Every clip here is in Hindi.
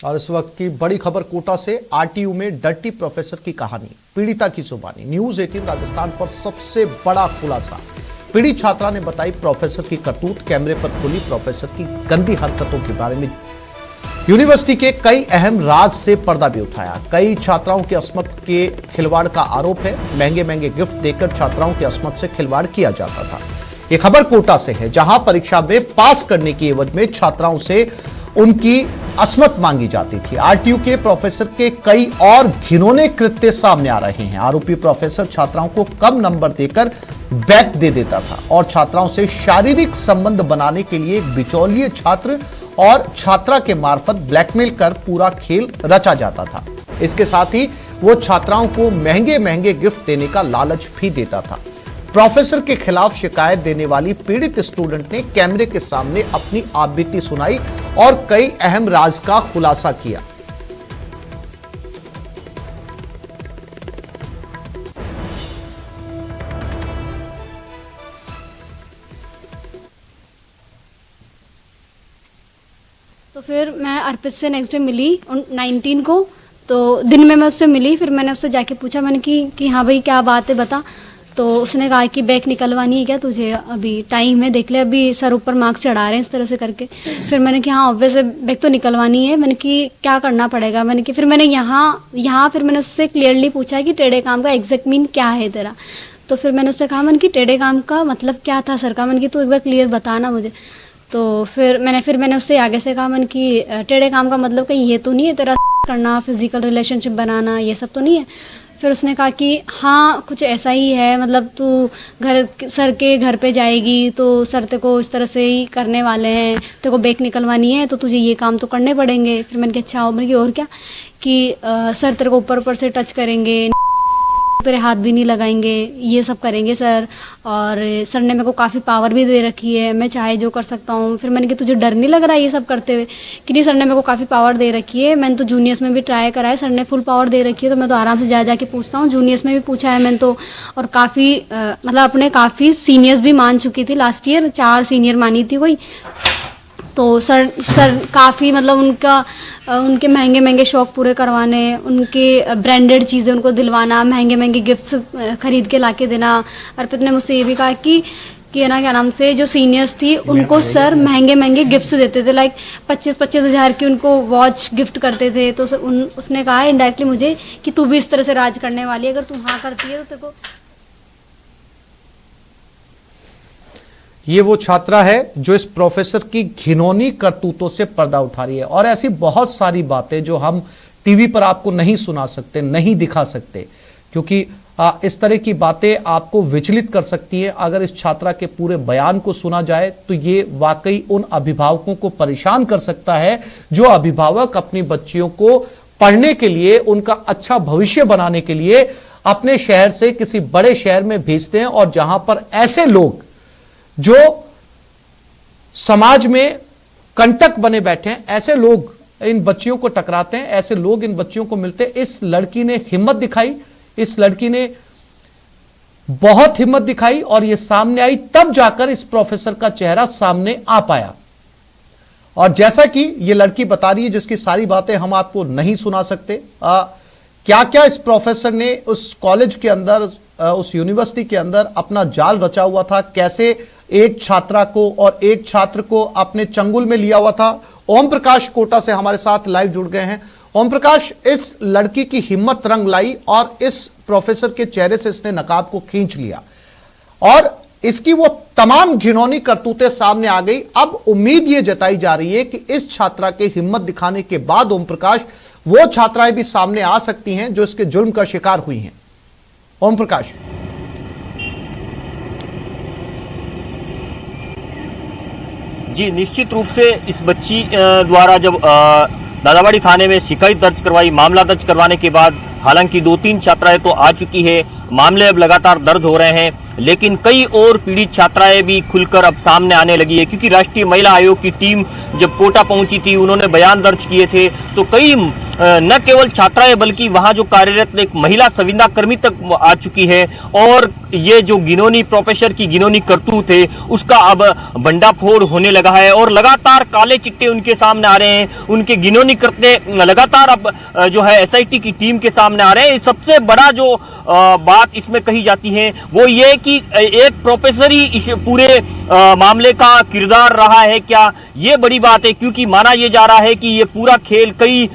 और इस वक्त की बड़ी खबर कोटा से आरटीयू में डर्टी प्रोफेसर की कहानी, पीड़िता की जुबानी। न्यूज 18 राजस्थान पर सबसे बड़ा खुलासा। पीड़ित छात्रा ने बताई प्रोफेसर की करतूत, कैमरे पर खुली प्रोफेसर की गंदी हरकतों के बारे में। यूनिवर्सिटी के कई अहम राज से पर्दा भी उठाया। कई छात्राओं की अस्मत के खिलवाड़ का आरोप है। महंगे महंगे गिफ्ट देकर छात्राओं की अस्मत से खिलवाड़ किया जाता था। यह खबर कोटा से है, जहां परीक्षा में पास करने की एवज में छात्राओं से उनकी अस्मत मांगी जाती थी। आरटीयू के प्रोफेसर के कई और घिनौने कृत्य सामने आ रहे हैं। आरोपी प्रोफेसर छात्राओं को कम नंबर देकर बैक दे देता था और छात्राओं से शारीरिक संबंध बनाने के लिए एक बिचौलिए छात्र और छात्रा के मार्फत ब्लैकमेल कर पूरा खेल रचा जाता था। इसके साथ ही वो छात्राओं को महंगे महंगे गिफ्ट देने का लालच भी देता था। प्रोफेसर के खिलाफ शिकायत देने वाली पीड़ित स्टूडेंट ने कैमरे के सामने अपनी आपबीती सुनाई और कई अहम राज का खुलासा किया। तो फिर मैं अर्पित से नेक्स्ट डे मिली 19 को, तो दिन में मैं उससे मिली। फिर मैंने उससे जाके पूछा, मैंने कि हाँ भाई क्या बात है बता। तो उसने कहा कि बैक निकलवानी है क्या तुझे, अभी टाइम है देख ले, अभी सर ऊपर मार्क्स चढ़ा रहे हैं इस तरह से करके। फिर मैंने कि हाँ ऑब्वियस बैक तो निकलवानी है। मैंने कि क्या करना पड़ेगा, मैंने कि फिर मैंने यहाँ फिर मैंने उससे क्लियरली पूछा कि टेढ़े काम का एग्जैक्ट मीन क्या है तेरा। तो फिर मैंने उससे कहा, मैंने कि टेढ़े काम का मतलब क्या था सर का, मैंने कि तू एक बार क्लियर बताना मुझे। तो फिर मैंने उससे आगे से कहा, मैंने कि टेढ़े काम का मतलब कहीं ये तो नहीं है तेरा करना, फिजिकल रिलेशनशिप बनाना, ये सब तो नहीं है। फिर उसने कहा कि हाँ कुछ ऐसा ही है, मतलब तू सर के घर पे जाएगी तो सर तेरे को इस तरह से ही करने वाले हैं, तेरे को बैक निकलवानी है तो तुझे ये काम तो करने पड़ेंगे। फिर मैंने कहा अच्छा हो, मैंने कि और क्या, कि सर तेरे को ऊपर से टच करेंगे, तेरे हाथ भी नहीं लगाएंगे, ये सब करेंगे सर, और सर ने मेरे को काफ़ी पावर भी दे रखी है, मैं चाहे जो कर सकता हूँ। फिर मैंने कि तुझे डर नहीं लग रहा है ये सब करते हुए, कि नहीं सर ने मेरे को काफ़ी पावर दे रखी है, मैंने तो जूनियर्स में भी ट्राई करा है, सर ने फुल पावर दे रखी है, तो मैं तो आराम से जा के पूछता हूँ। जूनियर्स में भी पूछा है मैंने तो, और काफ़ी मतलब अपने काफ़ी सीनियर्स भी मान चुकी थी। लास्ट ईयर 4 सीनियर मानी थी कोई। तो सर काफ़ी मतलब उनके महंगे महंगे शौक पूरे करवाने, उनके ब्रांडेड चीज़ें उनको दिलवाना, महंगे महंगे गिफ्ट्स खरीद के लाके देना। अर्पित ने मुझसे ये भी कहा कि ना क्या नाम से जो सीनियर्स थी उनको सर महंगे महंगे गिफ्ट्स देते थे, लाइक 25-25 हज़ार की उनको वॉच गिफ्ट करते थे। तो उसने कहा इनडायरेक्टली मुझे कि तू भी इस तरह से राज करने वाली है, अगर तू हाँ करती है तो तेरे को। ये वो छात्रा है जो इस प्रोफेसर की घिनौनी करतूतों से पर्दा उठा रही है। और ऐसी बहुत सारी बातें जो हम टीवी पर आपको नहीं सुना सकते, नहीं दिखा सकते, क्योंकि इस तरह की बातें आपको विचलित कर सकती हैं। अगर इस छात्रा के पूरे बयान को सुना जाए तो ये वाकई उन अभिभावकों को परेशान कर सकता है जो अभिभावक अपनी बच्चियों को पढ़ने के लिए, उनका अच्छा भविष्य बनाने के लिए अपने शहर से किसी बड़े शहर में भेजते हैं, और जहां पर ऐसे लोग जो समाज में कंटक बने बैठे हैं, ऐसे लोग इन बच्चियों को टकराते हैं, ऐसे लोग इन बच्चियों को मिलते हैं। इस लड़की ने हिम्मत दिखाई, इस लड़की ने बहुत हिम्मत दिखाई और यह सामने आई, तब जाकर इस प्रोफेसर का चेहरा सामने आ पाया। और जैसा कि यह लड़की बता रही है, जिसकी सारी बातें हम आपको नहीं सुना सकते, क्या क्या इस प्रोफेसर ने उस कॉलेज के अंदर, उस यूनिवर्सिटी के अंदर अपना जाल रचा हुआ था, कैसे एक छात्रा को और एक छात्र को अपने चंगुल में लिया हुआ था। ओम प्रकाश कोटा से हमारे साथ लाइव जुड़ गए हैं। ओम प्रकाश, इस लड़की की हिम्मत रंग लाई और इस प्रोफेसर के चेहरे से इसने नकाब को खींच लिया और इसकी वो तमाम घिनौनी करतूतें सामने आ गई। अब उम्मीद ये जताई जा रही है कि इस छात्रा के हिम्मत दिखाने के बाद ओम प्रकाश, वो छात्राएं भी सामने आ सकती हैं जो इसके जुल्म का शिकार हुई हैं। ओम प्रकाश। जी, निश्चित रूप से इस बच्ची द्वारा जब दादावाड़ी थाने में शिकायत दर्ज करवाई, मामला दर्ज करवाने के बाद हालांकि 2-3 छात्राएं तो आ चुकी है, मामले अब लगातार दर्ज हो रहे हैं, लेकिन कई और पीड़ित छात्राएं भी खुलकर अब सामने आने लगी है। क्योंकि राष्ट्रीय महिला आयोग की टीम जब कोटा पहुंची थी, उन्होंने बयान दर्ज किए थे, तो कई न केवल छात्राएं बल्कि वहां जो कार्यरत एक महिला संविदा कर्मी तक आ चुकी है और ये जो गिनौनी प्रोफेसर की गिनौनी करतूत है उसका अब भंडाफोड़ होने लगा है और लगातार काले चिट्टे उनके सामने आ रहे हैं। उनके गिनौनी करते लगातार अब जो है एसआईटी की टीम के सामने आ रहे हैं। सबसे बड़ा जो बात इसमें कही जाती है वो ये कि एक प्रोफेसर ही इस पूरे मामले का किरदार रहा है क्या, ये बड़ी बात है, क्योंकि माना यह जा रहा है कि ये पूरा खेल कई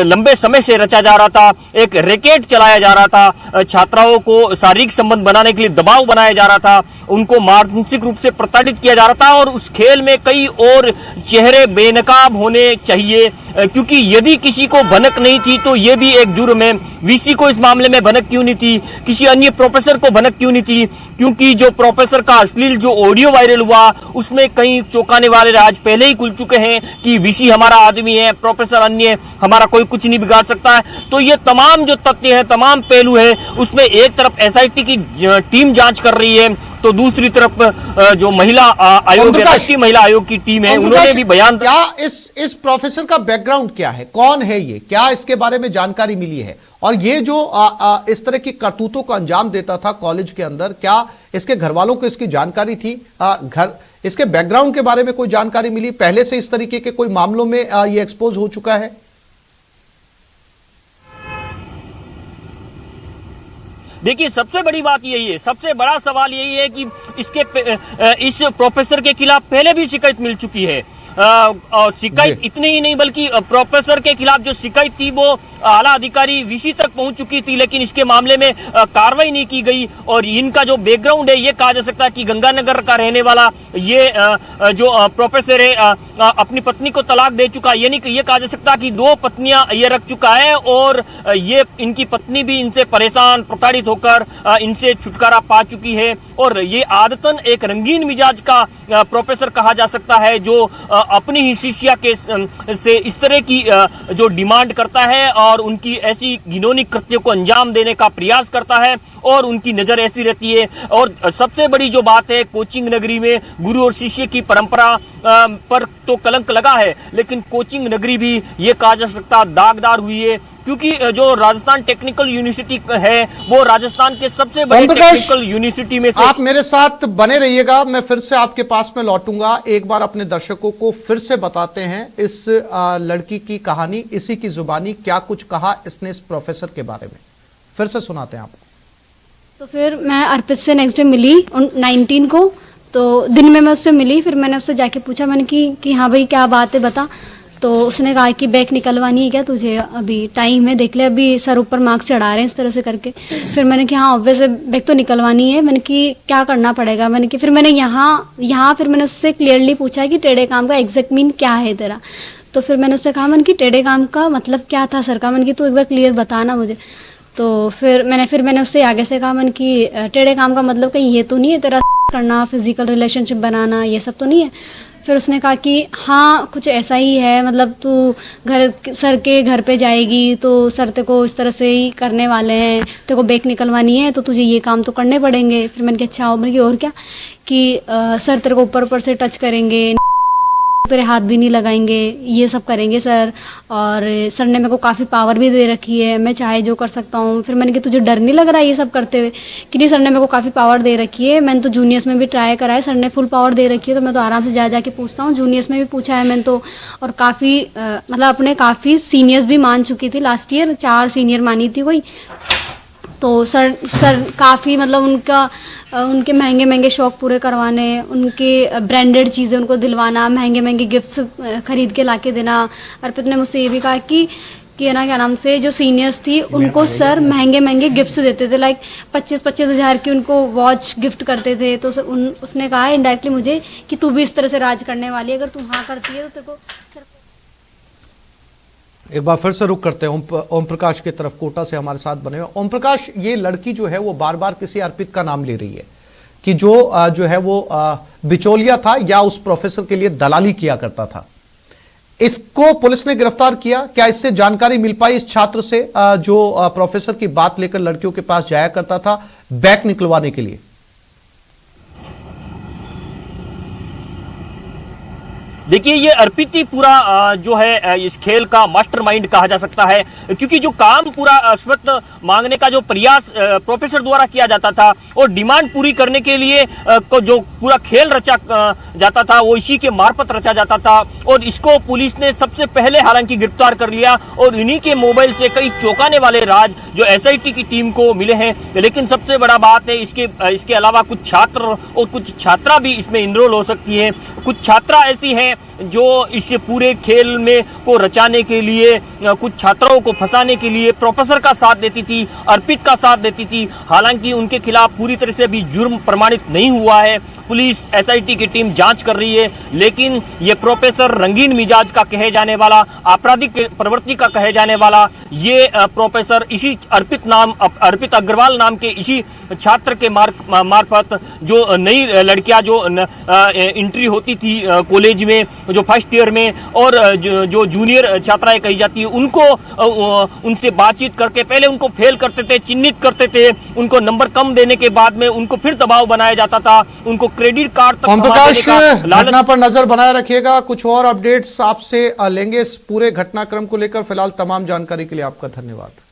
लंबे समय से रचा जा रहा था। एक रैकेट चलाया जा रहा था, छात्राओं को शारीरिक संबंध बनाने के लिए दबाव बनाया जा रहा था, उनको मानसिक रूप से प्रताड़ित किया जा रहा था और उस खेल में कई और चेहरे बेनकाब होने चाहिए, क्योंकि यदि किसी को भनक नहीं थी तो ये भी एक जुर्म है। वीसी को इस मामले में भनक क्यों नहीं थी, किसी अन्य प्रोफेसर को भनक क्यों नहीं थी, क्योंकि जो प्रोफेसर का अश्लील जो ऑडियो वायरल हुआ उसमें कई चौंकाने वाले राज पहले ही खुल चुके हैं कि वीसी हमारा आदमी है, प्रोफेसर अन्य, हमारा कोई कुछ नहीं बिगाड़ सकता है। तो ये तमाम जो तथ्य है, तमाम पहलू है, उसमें एक तरफ एसआईटी की टीम जांच कर रही है तो दूसरी तरफ जो महिला आयोग, राष्ट्रीय महिला आयोग की टीम है, उन्होंने भी बयान। क्या इस प्रोफेसर का बैकग्राउंड क्या है, कौन है ये, क्या इसके बारे में जानकारी मिली है? और ये जो इस तरह की करतूतों को अंजाम देता था कॉलेज के अंदर, क्या इसके घर वालों को इसकी जानकारी थी? इसके बैकग्राउंड के बारे में कोई जानकारी मिली? पहले से इस तरीके के कोई मामलों में ये एक्सपोज हो चुका है? देखिए, सबसे बड़ी बात यही है, सबसे बड़ा सवाल यही है कि इस प्रोफेसर के खिलाफ पहले भी शिकायत मिल चुकी है और शिकायत इतनी ही नहीं बल्कि प्रोफेसर के खिलाफ जो शिकायत थी वो आला अधिकारी वीसी तक पहुंच चुकी थी, लेकिन इसके मामले में कार्रवाई नहीं की गई। और इनका जो बैकग्राउंड है ये कहा जा सकता है कि गंगानगर का रहने वाला ये जो प्रोफेसर है अपनी पत्नी को तलाक दे चुका है, यानी कि ये कहा जा सकता है कि 2 पत्नियां ये रख चुका है और ये इनकी पत्नी भी इनसे परेशान प्रताड़ित होकर इनसे छुटकारा पा चुकी है। और ये आदतन एक रंगीन मिजाज का प्रोफेसर कहा जा सकता है जो अपनी ही शिष्या के से इस तरह की जो डिमांड करता है और उनकी ऐसी घिनौनी कृत्यों को अंजाम देने का प्रयास करता है और उनकी नजर ऐसी रहती है। और सबसे बड़ी जो बात है, कोचिंग नगरी में गुरु और शिष्य की परंपरा पर तो कलंक लगा है, लेकिन कोचिंग नगरी भी ये कहा जा सकता दागदार हुई है, क्योंकि जो राजस्थान टेक्निकल यूनिवर्सिटी है वो राजस्थान के सबसे बड़े टेक्निकल यूनिवर्सिटी में से। आप मेरे साथ बने रहिएगा, मैं फिर से आपके पास में लौटूंगा। एक बार अपने दर्शकों को फिर से बताते हैं इस लड़की की कहानी, इसी की जुबानी क्या कुछ कहा इसने इस प्रोफेसर के बारे में, फिर से सुनाते हैं आपको। तो फिर मैं अर्पित से नेक्स्ट डे मिली 19 को, तो दिन में मैं उससे मिली। फिर मैंने उससे जाके पूछा, मैंने कि हाँ भाई क्या बात है बता। तो उसने कहा कि बैग निकलवानी है क्या तुझे, अभी टाइम है देख ले, अभी सर ऊपर मार्क्स चढ़ा रहे हैं इस तरह से करके। फिर मैंने कि हाँ ऑब्वियस बैग तो निकलवानी है। मैंने कि क्या करना पड़ेगा, मैंने कि फिर मैंने यहाँ फिर मैंने उससे क्लियरली पूछा कि टेढ़े काम का एग्जैक्ट मीन क्या है तेरा। तो फिर मैंने उससे कहा, मैंने कि टेढ़े काम का मतलब क्या था सर का, मैंने कि तू एक बार क्लियर बताना मुझे। तो फिर मैंने उससे आगे से कहा, मैंने कि टेढ़े काम का मतलब कहीं ये तो नहीं है तेरा करना, फिजिकल रिलेशनशिप बनाना, ये सब तो नहीं है। फिर उसने कहा कि हाँ कुछ ऐसा ही है, मतलब तू सर के घर पे जाएगी तो सर तेरे को इस तरह से ही करने वाले हैं, तेरे को बैग निकलवानी है तो तुझे ये काम तो करने पड़ेंगे। फिर मैंने कहा अच्छा हो, मैंने और क्या कि सर तेरे को ऊपर से टच करेंगे, तेरे हाथ भी नहीं लगाएंगे, ये सब करेंगे सर, और सर ने मेरे को काफ़ी पावर भी दे रखी है, मैं चाहे जो कर सकता हूँ। फिर मैंने कहा तुझे डर नहीं लग रहा है ये सब करते हुए? कि नहीं सर ने मेरे को काफ़ी पावर दे रखी है, मैंने तो जूनियर्स में भी ट्राई करा है, सर ने फुल पावर दे रखी है, तो मैं तो आराम से जा के पूछता हूँ। जूनियर्स में भी पूछा है मैंने तो, और काफ़ी मतलब अपने काफ़ी सीनियर्स भी मान चुकी थी, लास्ट ईयर 4 सीनियर मानी थी कोई। तो सर काफ़ी मतलब उनके महंगे महंगे शौक पूरे करवाने, उनके ब्रांडेड चीज़ें उनको दिलवाना, महंगे महंगे गिफ्ट्स खरीद के लाके देना। अर्पित ने मुझसे ये भी कहा कि ना क्या नाम से जो सीनियर्स थी उनको सर महंगे महंगे गिफ्ट्स देते थे, लाइक 25-25 हज़ार की उनको वॉच गिफ्ट करते थे। तो उसने कहा इनडायरेक्टली मुझे कि तू भी इस तरह से राज करने वाली है, अगर तू हाँ करती है तो तेरे को। एक बार फिर से रुक करते हैं ओम प्रकाश की तरफ, कोटा से हमारे साथ बने हुए। ओम प्रकाश, ये लड़की जो है वो बार बार किसी अर्पित का नाम ले रही है कि जो है वो बिचौलिया था या उस प्रोफेसर के लिए दलाली किया करता था। इसको पुलिस ने गिरफ्तार किया क्या? इससे जानकारी मिल पाई इस छात्र से जो प्रोफेसर की बात लेकर लड़कियों के पास जाया करता था बैग निकलवाने के लिए? देखिए ये अर्पित ही पूरा जो है इस खेल का मास्टरमाइंड कहा जा सकता है, क्योंकि जो काम पूरा अश्वत्थ मांगने का जो प्रयास प्रोफेसर द्वारा किया जाता था और डिमांड पूरी करने के लिए जो पूरा खेल रचा जाता था वो इसी के मार्फत रचा जाता था। और इसको पुलिस ने सबसे पहले हालांकि गिरफ्तार कर लिया और इन्हीं के मोबाइल से कई चौंकाने वाले राज जो एसआईटी की टीम को मिले हैं। लेकिन सबसे बड़ा बात है इसके अलावा कुछ छात्र और कुछ छात्रा भी इसमें इनरोल हो सकती है। कुछ छात्रा ऐसी हैं जो इस पूरे खेल में को रचाने के लिए, कुछ छात्राओं को फंसाने के लिए प्रोफेसर का साथ देती थी, अर्पित का साथ देती थी। हालांकि उनके खिलाफ पूरी तरह से अभी जुर्म प्रमाणित नहीं हुआ है। पुलिस एसआईटी की टीम जांच कर रही है, लेकिन ये प्रोफेसर रंगीन मिजाज का कहे जाने वाला, आपराधिक प्रवृत्ति का कहे जाने वाला ये प्रोफेसर इसी अर्पित अग्रवाल नाम के इसी छात्र के मार्फत जो नई लड़कियां जो एंट्री होती थी कॉलेज में, जो फर्स्ट ईयर में और जो जूनियर छात्राएं कही जाती है, उनको उनसे बातचीत करके पहले उनको फेल करते थे, चिन्हित करते थे, उनको नंबर कम देने के बाद में उनको फिर दबाव बनाया जाता था, उनको क्रेडिट कार्ड तक ओम प्रकाश, घटना पर नजर बनाए रखिएगा। कुछ और अपडेट्स आपसे लेंगे इस पूरे घटनाक्रम को लेकर। फिलहाल तमाम जानकारी के लिए आपका धन्यवाद।